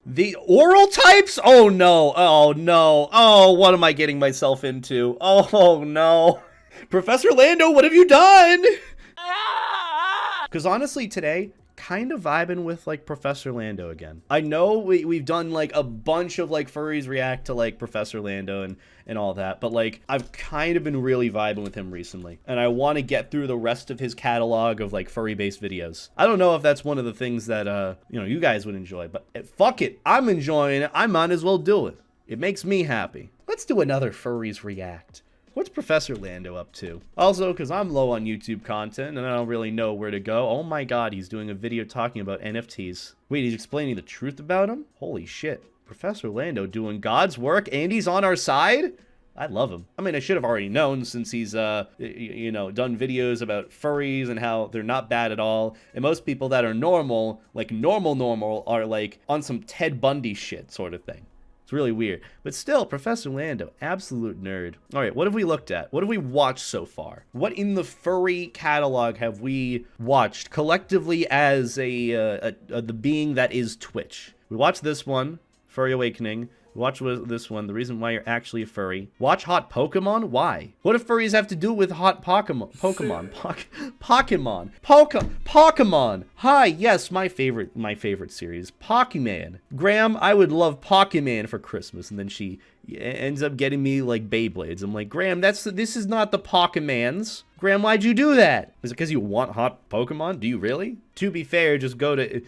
The oral types? Oh no, oh no, oh, what am I getting myself into? Oh no. Professor Lando, what have you done? Because honestly, today, kind of vibing with like Professor Lando again. I know we've done like a bunch of like furries react to like Professor Lando and all that, but like I've kind of been really vibing with him recently, and I want to get through the rest of his catalog of like furry based videos. I don't know if that's one of the things that you know, you guys would enjoy, but fuck it, I'm enjoying it. I might as well do it. It makes me happy. Let's do another furries react. What's Professor Lando up to? Also, because I'm low on YouTube content and I don't really know where to go. Oh my god, he's doing a video talking about NFTs. Wait, he's explaining the truth about them? Holy shit. Professor Lando doing God's work and he's on our side? I love him. I mean, I should have already known since he's, you know, done videos about furries and how they're not bad at all. And most people that are normal, like normal, are like on some Ted Bundy shit sort of thing. It's really weird. But still, Professor Lando, absolute nerd. All right, what have we looked at? What have we watched so far? What in the furry catalog have we watched collectively as the being that is Twitch? We watched this one, Furry Awakening. Watch this one, The Reason Why You're Actually a Furry. Watch Hot Pokemon? Why? What do furries have to do with hot Pokemon? Pokemon! Hi, yes, my favorite series. Pokemon. Graham, I would love Pokemon for Christmas. And then she ends up getting me like Beyblades. I'm like, Graham, this is not the Pokemons. Graham, why'd you do that? Is it because you want hot Pokemon? Do you really? To be fair, just go to...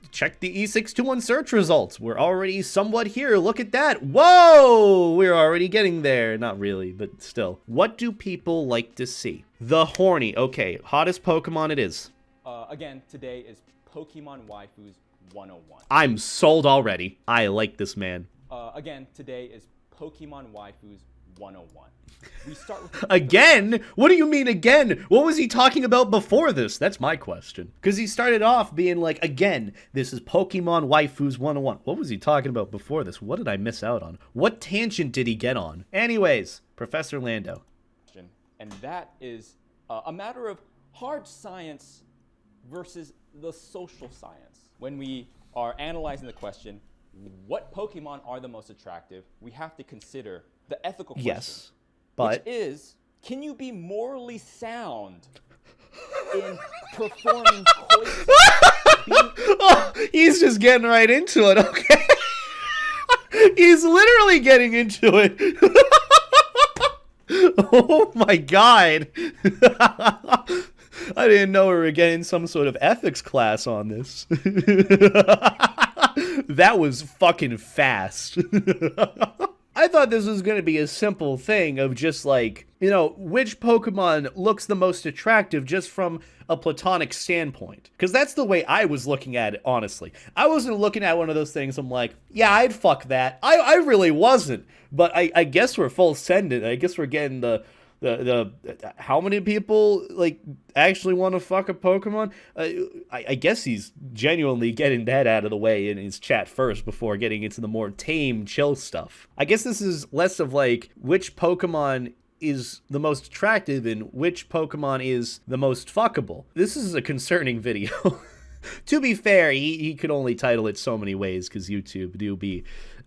check the E621 search results. We're already somewhat here. Look at that. Whoa! We're already getting there. Not really, but still. What do people like to see? The horny. Okay, hottest Pokemon it is. Again, today is Pokemon Waifus 101. I'm sold already. I like this man. Again, today is Pokemon Waifus 101. We start with again? What do you mean again? What was he talking about before this? That's my question. Because he started off being like, again, this is Pokemon Waifus 101. What was he talking about before this? What did I miss out on? What tangent did he get on? Anyways, Professor Lando. And that is a matter of hard science versus the social science. When we are analyzing the question, what Pokemon are the most attractive, we have to consider the ethical question. Yes. But which is, can you be morally sound in performing coitus? Oh, he's just getting right into it, okay? He's literally getting into it. Oh my god. I didn't know we were getting some sort of ethics class on this. That was fucking fast. I thought this was going to be a simple thing of just like, you know, which Pokemon looks the most attractive just from a platonic standpoint. Because that's the way I was looking at it, honestly. I wasn't looking at one of those things, I'm like, yeah, I'd fuck that. I really wasn't. But I guess we're full sending. I guess we're getting the how many people like actually want to fuck a Pokemon? I guess he's genuinely getting that out of the way in his chat first before getting into the more tame, chill stuff. I guess this is less of like which Pokemon is the most attractive and which Pokemon is the most fuckable. This is a concerning video. To be fair, he could only title it so many ways because YouTube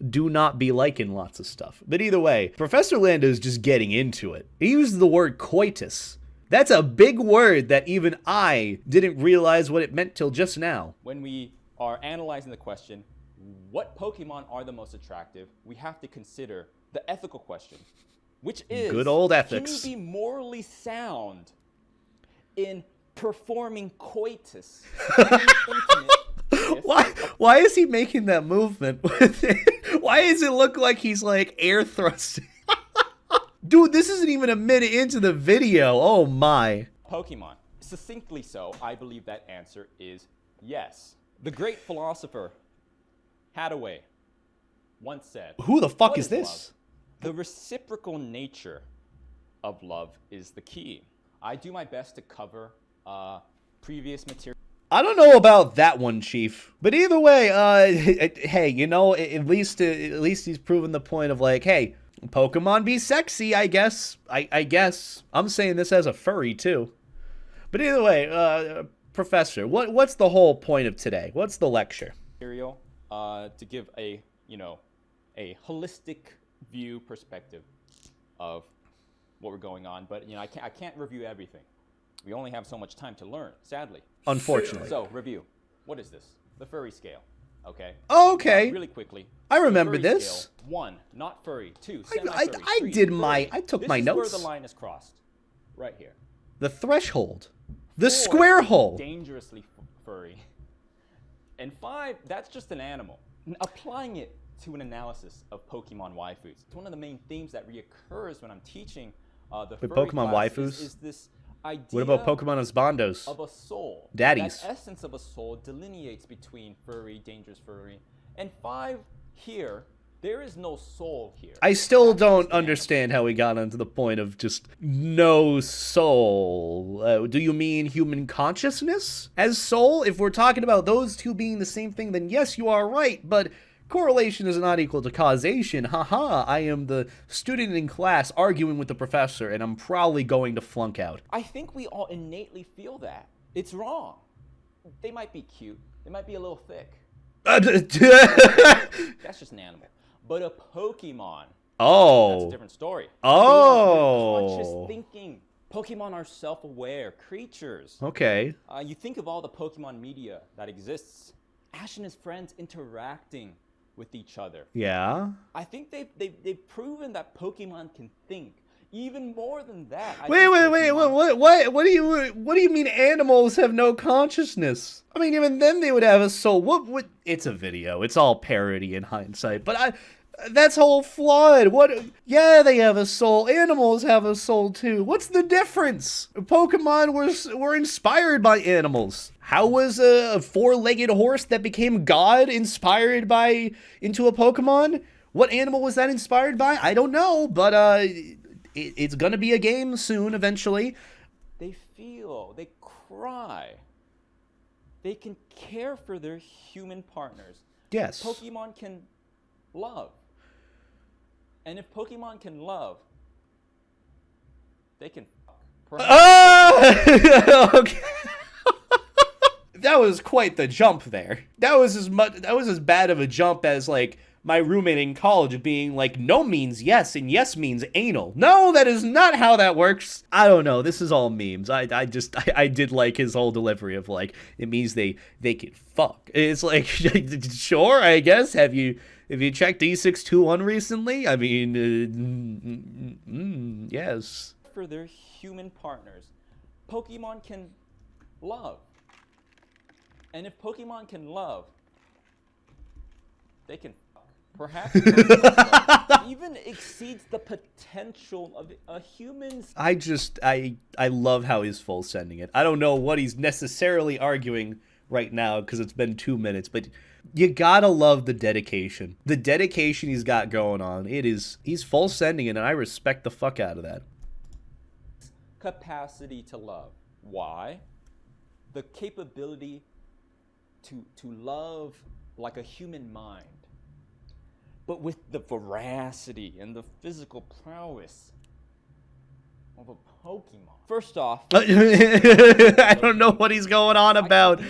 do not be liking lots of stuff. But either way, Professor Lando's just getting into it. He used the word coitus. That's a big word that even I didn't realize what it meant till just now. When we are analyzing the question, what Pokemon are the most attractive, we have to consider the ethical question, which is, good old ethics. Can you be morally sound in performing coitus? Why is he making that movement with it? Why does it look like he's like air thrusting? Dude, this isn't even a minute into the video. Oh my. Pokemon. Succinctly so, I believe that answer is yes. The great philosopher Hadaway once said, who the fuck is this? Love? The reciprocal nature of love is the key. I do my best to cover previous material. I don't know about that one, Chief. But either way, hey, you know, at least he's proven the point of like, hey, Pokemon be sexy, I guess. I guess. I'm saying this as a furry, too. But either way, Professor, what's the whole point of today? What's the lecture? Material to give a a holistic view perspective of what we're going on. But I can't review everything. We only have so much time to learn, sadly. Unfortunately. So review. What is this? The furry scale. Okay. Okay. Really quickly. I remember Furry this. Scale, 1, not furry. 2, semi-furry. I 3, did furry. I took my notes. This is where the line is crossed. Right here. The threshold. The 4, square hole. Dangerously furry. And 5, that's just an animal. Applying it to an analysis of Pokemon waifus. It's one of the main themes that reoccurs when I'm teaching the furry Pokemon class waifus? is this idea What about Pokemon Husbandos? of a soul. Daddies. That essence of a soul delineates between furry, dangerous furry. And 5 here, there is no soul here. I still That's don't just an understand how we got onto the point of just no soul. Do you mean human consciousness as soul? If we're talking about those two being the same thing, then yes, you are right, but correlation is not equal to causation. Haha, I am the student in class arguing with the professor, and I'm probably going to flunk out. I think we all innately feel that. It's wrong. They might be cute. They might be a little thick. That's just an animal. But a Pokemon, that's a different story. Conscious thinking. Pokemon are self-aware creatures. Okay. You think of all the Pokemon media that exists. Ash and his friends interacting with each other. Yeah. I think they've proven that Pokemon can think. Even more than that. Wait, what do you mean animals have no consciousness? I mean, even then they would have a soul. What it's a video. It's all parody in hindsight. But that's whole flawed. Yeah, they have a soul. Animals have a soul too. What's the difference? Pokemon were inspired by animals. How was a four-legged horse that became God inspired into a Pokemon? What animal was that inspired by? I don't know, but it's gonna be a game soon, eventually. They feel, they cry. They can care for their human partners. Yes. Pokemon can love. And if Pokemon can love, they can fuck. Okay. That was quite the jump there. That was as bad of a jump as like my roommate in college being like, no means yes and yes means anal. No, that is not how that works. I don't know. This is all memes. I did like his whole delivery of like, it means they can fuck. It's like, sure, I guess. Have you checked E621 recently? I mean, yes. For their human partners, Pokemon can love. And if Pokemon can love, they can fuck. Perhaps even exceeds the potential of a human's. I love how he's full sending it. I don't know what he's necessarily arguing right now because it's been 2 minutes, but you gotta love the dedication. The dedication he's got going on. He's full sending it, and I respect the fuck out of that. Capacity to love. Why? The capability to love like a human mind, but with the veracity and the physical prowess of a Pokemon. First off, I don't know what he's going on about.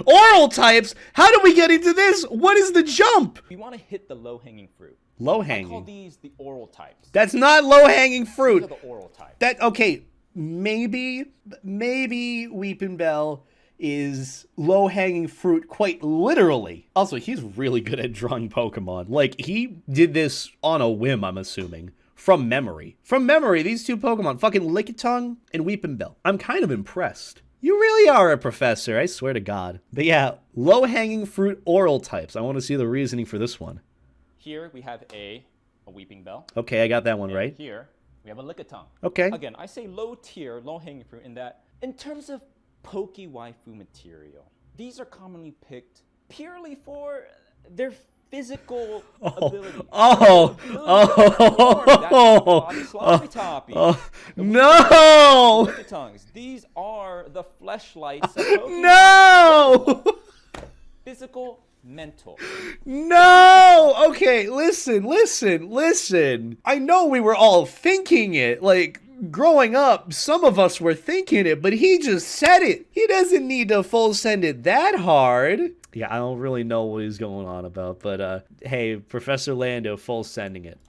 Oral types? How do we get into this? What is the jump? We want to hit the low-hanging fruit. Low-hanging? I call these the oral types. That's not low-hanging fruit. These are the oral types. Okay, maybe Weepin' Bell is low-hanging fruit quite literally. Also, he's really good at drawing Pokemon. Like, he did this on a whim, I'm assuming. From memory. From memory, these two Pokemon, fucking Lickitung and Weepin' Bell. I'm kind of impressed. You really are a professor, I swear to God. But yeah, low-hanging fruit oral types. I want to see the reasoning for this one. Here we have a Weeping Bell. Okay, I got that one And right. Here we have a Lickitung. Okay. Again, I say low tier, low hanging fruit in that in terms of Poke Waifu material, these are commonly picked purely for their physical ability. No! Lickitungs. These are the fleshlights of Pokemon. No! Physical, mental. No! Okay, listen. I know we were all thinking it. Like, growing up, some of us were thinking it, but he just said it. He doesn't need to full send it that hard. Yeah, I don't really know what he's going on about, but hey, Professor Lando, full sending it.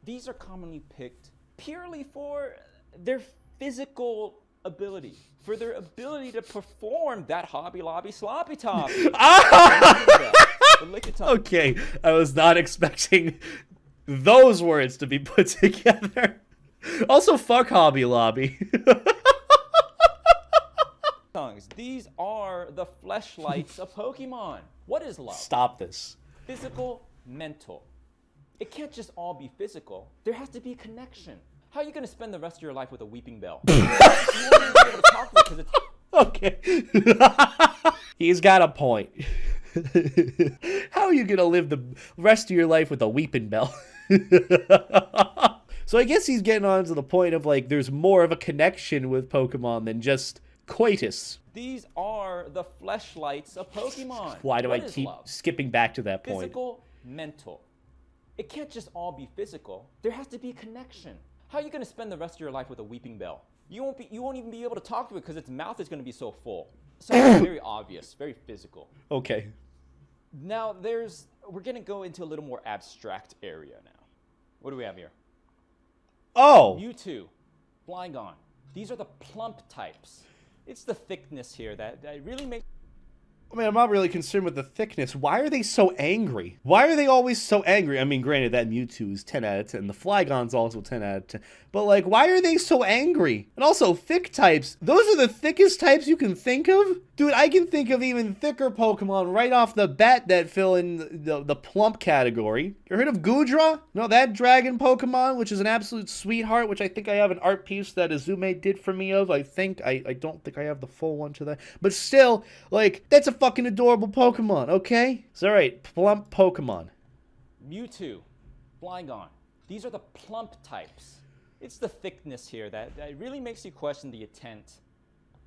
These are commonly picked purely for their physical ability, for their ability to perform that Hobby Lobby sloppy top. Okay, I was not expecting those words to be put together. Also, fuck Hobby Lobby. These are the fleshlights of Pokemon. What is love? Stop this. Physical, mental. It can't just all be physical. There has to be a connection. How are you going to spend the rest of your life with a weeping bell? You won't be able to talk to it because it's... Okay. He's got a point. How are you going to live the rest of your life with a weeping bell? So I guess he's getting on to the point of, like, there's more of a connection with Pokemon than just coitus. These are the fleshlights of Pokemon. Why do What I is keep love? skipping back to that point? Physical, mental. It can't just all be physical. There has to be a connection. How are you going to spend the rest of your life with a weeping bell? You won't even be able to talk to it because its mouth is going to be so full. Something very obvious, very physical. Okay. Now we're going to go into a little more abstract area now. What do we have here? Oh! Mewtwo, Flygon. These are the plump types. It's the thickness here that really makes... I mean, I'm not really concerned with the thickness. Why are they so angry? Why are they always so angry? I mean, granted, that Mewtwo is 10 out of 10. The Flygon's also 10 out of 10. But, like, why are they so angry? And also, thick types. Those are the thickest types you can think of? Dude, I can think of even thicker Pokemon right off the bat that fill in the plump category. You heard of Goodra? No, that dragon Pokemon, which is an absolute sweetheart, which I think I have an art piece that Azume did for me of. I don't think I have the full one to that. But still, like, that's a fucking adorable Pokemon, okay? So, alright, plump Pokemon. Mewtwo, Flygon. These are the plump types. It's the thickness here that really makes you question the intent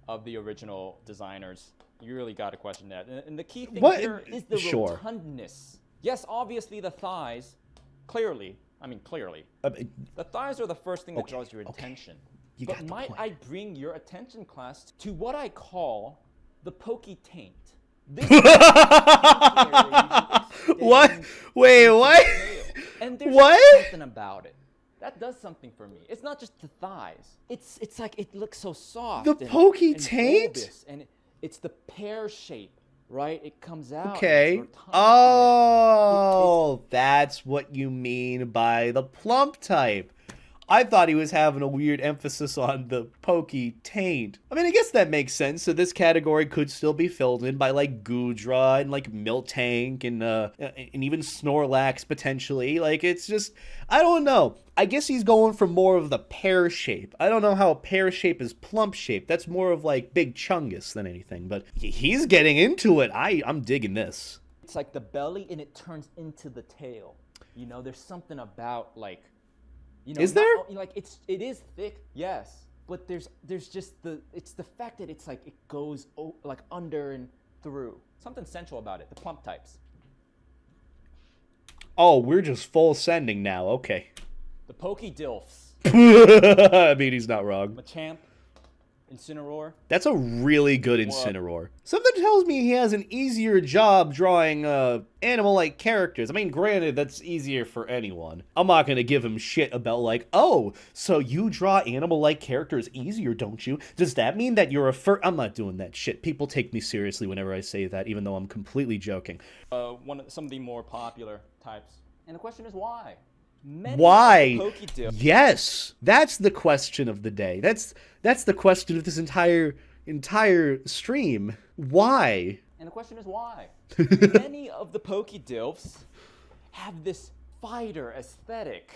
of the original designers. You really got to question that. And the key thing here is the rotundness. Yes, obviously the thighs, clearly. The thighs are the first thing that draws your attention. But might I bring your attention, class, to what I call the Pokey taint. This what? Wait, what? And there's something about it. That does something for me. It's not just the thighs. It's like it looks so soft. The Pokey taint? And it's the pear shape, right? It comes out. Okay. Oh, that's what you mean by the plump type. I thought he was having a weird emphasis on the Pokey taint. I mean, I guess that makes sense. So this category could still be filled in by, like, Goodra and, like, Miltank and even Snorlax, potentially. Like, it's just, I don't know. I guess he's going for more of the pear shape. I don't know how a pear shape is plump shape. That's more of, like, Big Chungus than anything. But he's getting into it. I'm digging this. It's like the belly and it turns into the tail. You know, there's something about, like... You know, is there? Like it is thick, yes, but there's just the fact that it's like it goes like under and through. Something sensual about it. The plump types. Oh, we're just full sending now. Okay. The Pokey Dilfs. I mean, he's not wrong. Machamp, Incineroar. That's a really good Incineroar. Something tells me he has an easier job drawing animal-like characters. I mean, granted, that's easier for anyone. I'm not gonna give him shit about, like, oh, so you draw animal-like characters easier, don't you? Does that mean that you're a I'm not doing that shit. People take me seriously whenever I say that, even though I'm completely joking. Some of the more popular types. And the question is why? Why? Yes, that's the question of the day. That's the question of this entire stream. Why? And the question is why? Many of the Pokey Dilfs have this fighter aesthetic.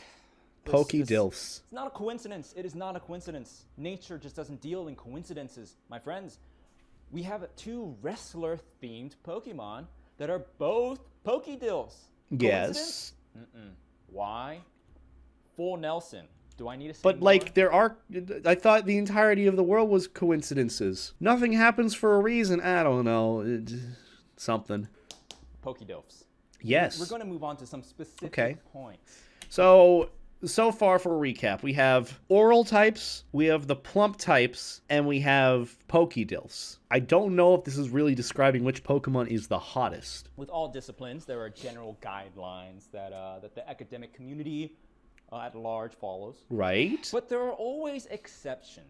Pokey Dilfs. It's not a coincidence. It is not a coincidence. Nature just doesn't deal in coincidences, my friends. We have two wrestler-themed Pokemon that are both Pokey Dilfs. Yes. Why? Full Nelson. Do I need to say But, more? like, I thought the entirety of the world was coincidences. Nothing happens for a reason. I don't know. Something. Pokey Dilfs. Yes. We're going to move on to some specific points. So, so far for a recap, we have oral types, we have the plump types, and we have Pokey Dilfs. I don't know if this is really describing which Pokemon is the hottest. With all disciplines, there are general guidelines that the academic community at large follows. Right. But there are always exceptions.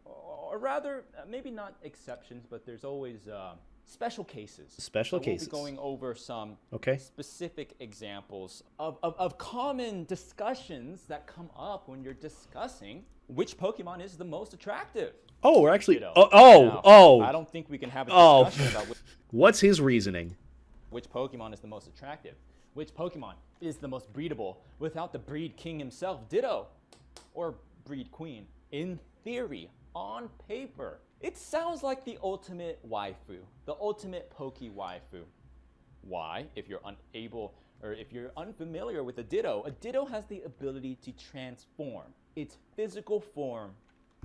Or rather, maybe not exceptions, but there's always special cases. Special cases. We'll be going over some Okay. specific examples of common discussions that come up when you're discussing which Pokemon is the most attractive. Oh, we're actually... Now, Oh. I don't think we can have a discussion about What's his reasoning? which Pokemon is the most attractive. Which Pokemon is the most breedable without the breed king himself, Ditto, or breed queen. In theory, on paper, it sounds like the ultimate waifu, the ultimate Poke waifu. Why? If you're unable, or if you're unfamiliar with a Ditto has the ability to transform its physical form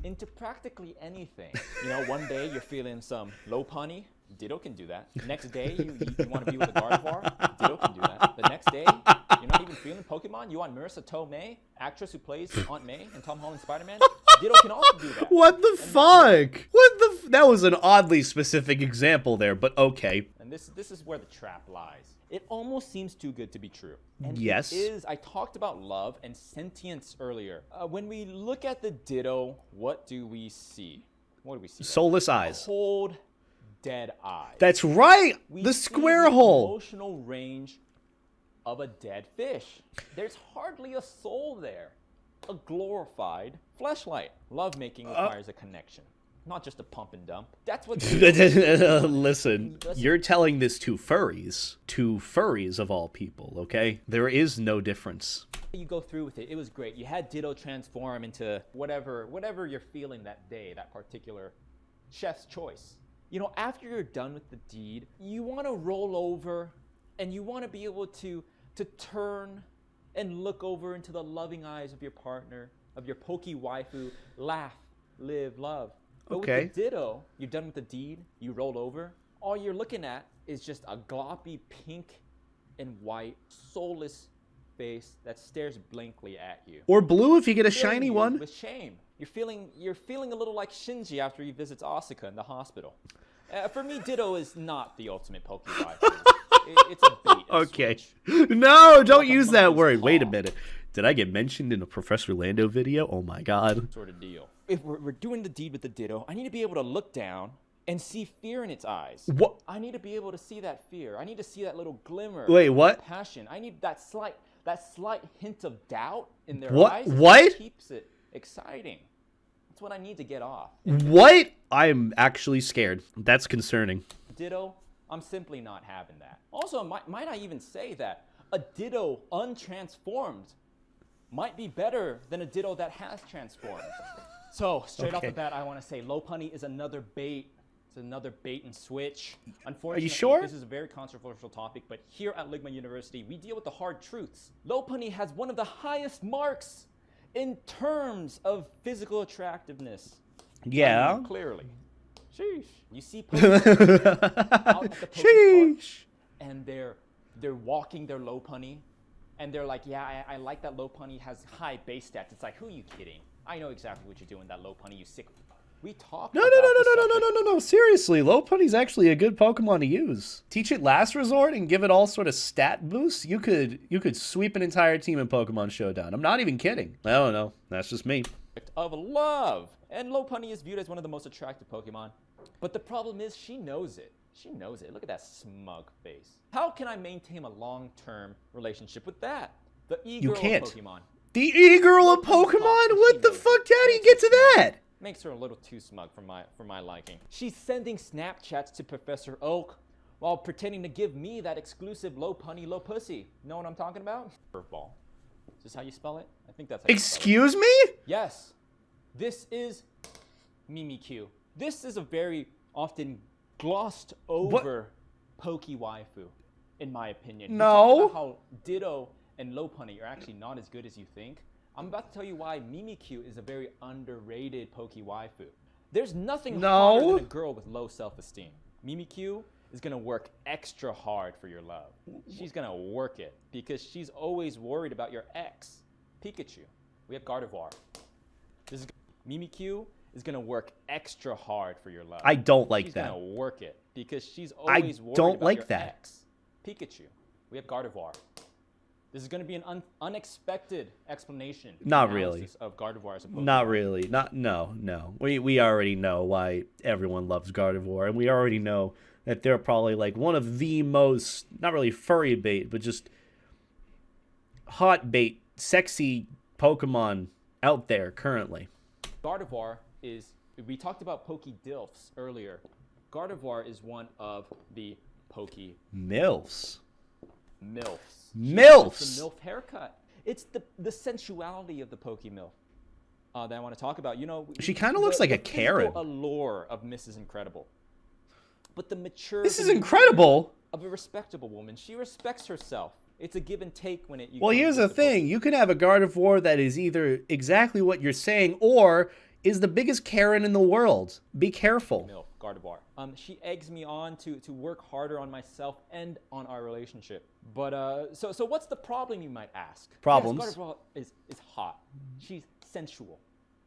into practically anything. You know, one day you're feeling some Lopunny, Ditto can do that. Next day, you want to be with a Gardevoir, Ditto can do that. The next day, you're not even feeling Pokemon, you want Marissa Tomei, actress who plays Aunt May in Tom Holland's Spider-Man, Ditto can also do that. What the fuck? That was an oddly specific example there, but okay. And this is where the trap lies. It almost seems too good to be true. And yes. It is. I talked about love and sentience earlier. When we look at the Ditto, what do we see? What do we see? Soulless eyes. Cold, dead eyes. That's right. We The see square the hole. Emotional range of a dead fish. There's hardly a soul there. A glorified fleshlight. Lovemaking requires a connection, not just a pump and dump. That's what. Listen, you're telling this to furries of all people, okay? There is no difference. You go through with it. It was great. You had Ditto transform into whatever you're feeling that day, that particular chef's choice. You know, after you're done with the deed, you want to roll over, and you want to be able to turn and look over into the loving eyes of your partner, of your Poke waifu, laugh, live, love. But Okay. with the Ditto, you're done with the deed, you roll over, all you're looking at is just a gloppy pink and white, soulless face that stares blankly at you. Or blue if you get a Filling shiny you one. with shame. You're feeling a little like Shinji after he visits Asuka in the hospital. For me, Ditto is not the ultimate Poke waifu. It's a bait. And Okay. switch. No, don't Like a use that monkey's word. Wait a paw. minute. Did I get mentioned in a Professor Lando video? Oh my god. Sort of deal. If we're doing the deed with the Ditto, I need to be able to look down and see fear in its eyes. What? I need to be able to see that fear. I need to see that little glimmer. Wait, what? Of passion. I need that slight hint of doubt in their What? eyes. What? That keeps it exciting. That's what I need to get off. What? I'm actually scared. That's concerning. Ditto, I'm simply not having that. Also, might I even say that a Ditto untransformed might be better than a Ditto that has transformed. So, straight off the bat, I want to say Lopunny is another bait. It's another bait and switch. Unfortunately, sure? This is a very controversial topic, but here at Ligma University, we deal with the hard truths. Lopunny has one of the highest marks in terms of physical attractiveness. Yeah. I mean, clearly. Sheesh. You see Pokemon out at the Poke Park, Sheesh. and they're walking their Lopunny, and they're like, yeah, I like that Lopunny has high base stats. It's like, who are you kidding? I know exactly what you're doing, that Lopunny, you sick. We talked about No. Seriously, Lopunny's actually a good Pokemon to use. Teach it Last Resort and give it all sort of stat boosts. You could sweep an entire team in Pokemon Showdown. I'm not even kidding. I don't know. That's just me. of love. And Lopunny is viewed as one of the most attractive Pokemon. But the problem is she knows it. She knows it. Look at that smug face. How can I maintain a long-term relationship with that? The e-girl of Pokemon. The e-girl of Pokemon? What the fuck? How do you get to that? Makes her a little too smug for my liking. She's sending Snapchats to Professor Oak while pretending to give me that exclusive Lopunny Lopussy. Know what I'm talking about? Curveball. Is this how you spell it? I think that's how you spell it. Excuse me? Yes. This is Mimikyu. This is a very often glossed over Poke waifu, in my opinion. No. We talked about how Ditto and Lopunny are actually not as good as you think. I'm about to tell you why Mimikyu is a very underrated Poke waifu. There's nothing hotter than a girl with low self-esteem. Mimikyu is gonna work extra hard for your love. She's gonna work it because she's always worried about your ex. Pikachu. We have Gardevoir. This is Mimikyu is gonna work extra hard for your love. I don't like She's that. gonna work it because she's always worried don't about like your that. ex. Pikachu. We have Gardevoir. This is gonna be an unexpected explanation. Not really. Of Gardevoir as a Pokemon. Not really. No. We already know why everyone loves Gardevoir, and we already know that they're probably like one of the most, not really furry bait, but just hot bait, sexy Pokemon out there currently. Gardevoir is, we talked about Pokey Dilfs earlier. Gardevoir is one of the Pokey MILFs. MILFs. MILFs! It's the MILF haircut. It's the sensuality of the Pokey MILF that I want to talk about. You know, She kind of looks like a Karen. The allure of Mrs. Incredible. But the mature... This is incredible! Of a respectable woman. She respects herself. It's a give and take when it... Well, here's the thing. You can have a Gardevoir that is either exactly what you're saying or is the biggest Karen in the world. Be careful. MILF, Gardevoir. She eggs me on to work harder on myself and on our relationship. But, so what's the problem, you might ask? Problems? Yes, Gardevoir is hot. She's sensual.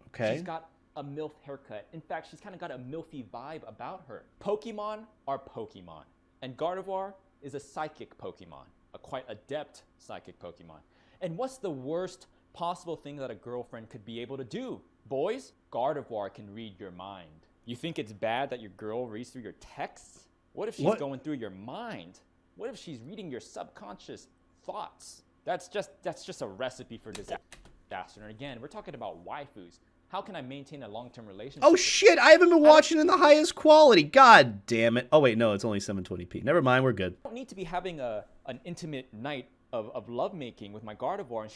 Okay. She's got a MILF haircut. In fact, she's kind of got a MILFy vibe about her. Pokemon are Pokemon. And Gardevoir is a psychic Pokemon. A quite adept psychic Pokemon. And what's the worst possible thing that a girlfriend could be able to do? Boys, Gardevoir can read your mind. You think it's bad that your girl reads through your texts? What if she's going through your mind? What if she's reading your subconscious thoughts? That's just a recipe for disaster. And again, we're talking about waifus. How can I maintain a long-term relationship? Oh shit, I haven't been watching in the highest quality. God damn it. Oh wait, no, it's only 720p. Never mind, we're good. I don't need to be having an intimate night of lovemaking with my Gardevoir, and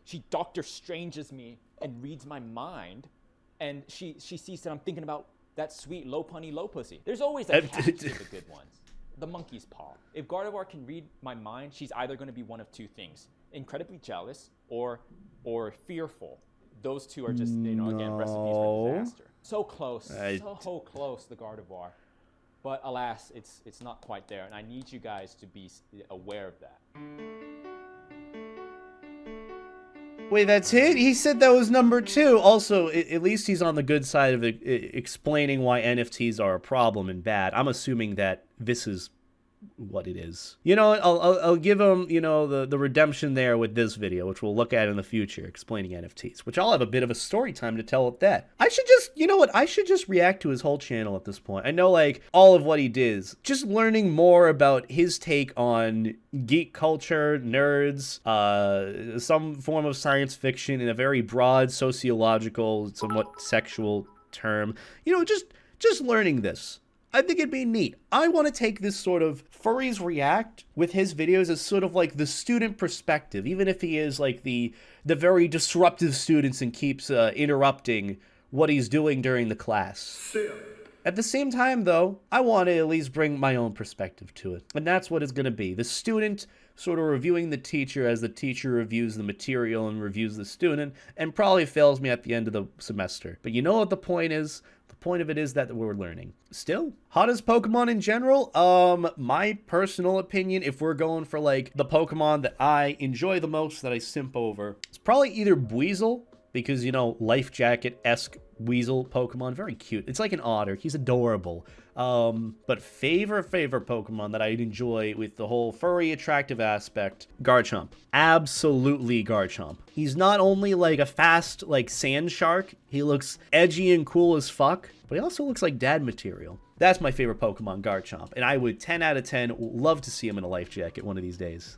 she Doctor Stranges me and reads my mind, and she sees that I'm thinking about that sweet Lopunny Lopussy. There's always a catch to the good ones. The monkey's paw. If Gardevoir can read my mind, she's either going to be one of two things: incredibly jealous or fearful. Those two are just, again, recipes for disaster. So close, so close, the Gardevoir. But alas, it's not quite there, and I need you guys to be aware of that. Wait, that's it? He said that was number 2. Also, at least he's on the good side of explaining why NFTs are a problem and bad. I'm assuming that this is what it is. You know, I'll give him, the redemption there with this video, which we'll look at in the future, explaining NFTs, which I'll have a bit of a story time to tell at that. I should just, I should just react to his whole channel at this point. I know, like, all of what he did, just learning more about his take on geek culture, nerds, some form of science fiction in a very broad sociological, somewhat sexual term. Just learning this. I think it'd be neat. I want to take this sort of Furries react with his videos as sort of like the student perspective, even if he is like the very disruptive students and keeps interrupting what he's doing during the class. At the same time, though, I want to at least bring my own perspective to it. And that's what it's going to be. The student sort of reviewing the teacher as the teacher reviews the material and reviews the student, and probably fails me at the end of the semester. But you know what the point is? The point of it is that we're learning. Still, hottest Pokemon in general? My personal opinion, if we're going for like the Pokemon that I enjoy the most, that I simp over, it's probably either Buizel, because, life jacket-esque weasel Pokemon, very cute. It's like an otter. He's adorable. But favorite Pokemon that I'd enjoy with the whole furry attractive aspect, Garchomp. Absolutely Garchomp. He's not only like a fast, like, sand shark, he looks edgy and cool as fuck, but he also looks like dad material. That's my favorite Pokemon, Garchomp, and I would 10 out of 10 love to see him in a life jacket one of these days.